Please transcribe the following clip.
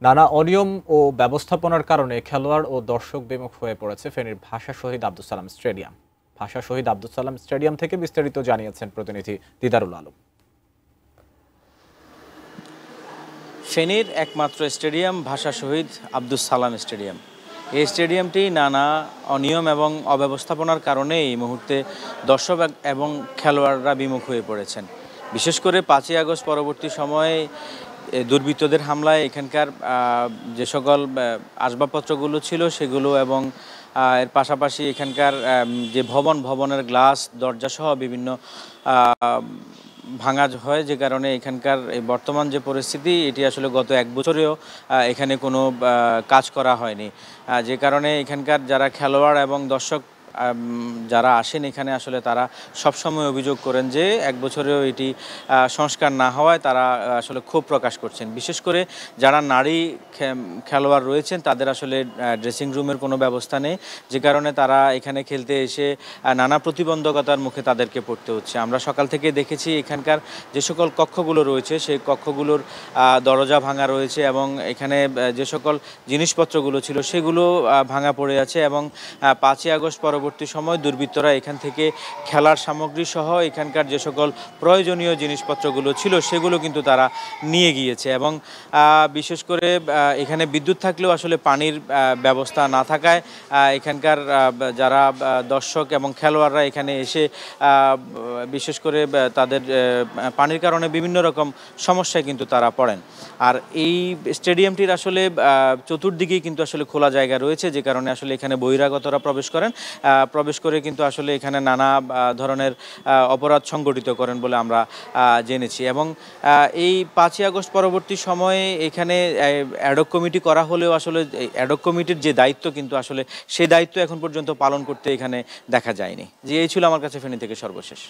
নানা অনিয়ম ও ব্যবস্থাপনার কারণে খেলোয়াড় ও দর্শক বিমুখ হয়ে পড়েছে ফেনীর ভাষা শহীদ আব্দুল সালাম স্টেডিয়াম। ভাষা শহীদ আব্দুল সালাম স্টেডিয়াম থেকে বিস্তারিত জানিয়েছেন প্রতিনিধি দিদারুল আলম। ফেনীর একমাত্র স্টেডিয়াম ভাষা শহীদ আব্দুল সালাম স্টেডিয়াম। এই স্টেডিয়ামটি নানা অনিয়ম এবং অব্যবস্থাপনার কারণে এই মুহূর্তে দর্শক এবং খেলোয়াড়রা বিমুখ হয়ে পড়েছেন। বিশেষ করে 5ই আগস্ট পরবর্তী সময়ে দুর্বৃত্তদের হামলায় এখানকার যে সকল আসবাবপত্রগুলো ছিল সেগুলো এবং এর পাশাপাশি এখানকার যে ভবনের গ্লাস দরজাসহ বিভিন্ন ভাঙা হয়, যে কারণে এখানকার এই বর্তমান যে পরিস্থিতি এটি আসলে গত এক বছরেও এখানে কোনো কাজ করা হয়নি, যে কারণে এখানকার যারা খেলোয়াড় এবং দর্শক যারা আসেন এখানে আসলে তারা সবসময় অভিযোগ করেন যে এক বছরেও এটি সংস্কার না হওয়ায় তারা আসলে ক্ষোভ প্রকাশ করছেন। বিশেষ করে যারা নারী খেলোয়াড় রয়েছেন তাদের আসলে ড্রেসিং রুমের কোনো ব্যবস্থা নেই, যে কারণে তারা এখানে খেলতে এসে নানা প্রতিবন্ধকতার মুখে তাদেরকে পড়তে হচ্ছে। আমরা সকাল থেকে দেখেছি এখানকার যে সকল কক্ষগুলো রয়েছে সেই কক্ষগুলোর দরজা ভাঙা রয়েছে এবং এখানে যে সকল জিনিসপত্রগুলো ছিল সেগুলো ভাঙা পড়ে আছে এবং 5ই আগস্ট পরবর্তী সময় দুর্বৃত্তরা এখান থেকে খেলার সামগ্রী সহ এখানকার যে সকল প্রয়োজনীয় জিনিসপত্রগুলো ছিল সেগুলো কিন্তু তারা নিয়ে গিয়েছে এবং বিশেষ করে এখানে বিদ্যুৎ থাকলেও আসলে পানির ব্যবস্থা না থাকায় এখানকার যারা দর্শক এবং খেলোয়াড়রা এখানে এসে বিশেষ করে তাদের পানির কারণে বিভিন্ন রকম সমস্যায় কিন্তু তারা পড়েন। আর এই স্টেডিয়ামটির আসলে চতুর্দিকেই কিন্তু আসলে খোলা জায়গা রয়েছে, যে কারণে আসলে এখানে বহিরাগতরা প্রবেশ করে কিন্তু আসলে এখানে নানা ধরনের অপরাধ সংগঠিত করেন বলে আমরা জেনেছি। এবং এই 5ই আগস্ট পরবর্তী সময়ে এখানে অ্যাডহক কমিটি করা হলেও আসলে অ্যাডহক কমিটির যে দায়িত্ব কিন্তু আসলে সেই দায়িত্ব এখন পর্যন্ত পালন করতে এখানে দেখা যায়নি। যে এই ছিল আমার কাছে ফেনী থেকে সর্বশেষ।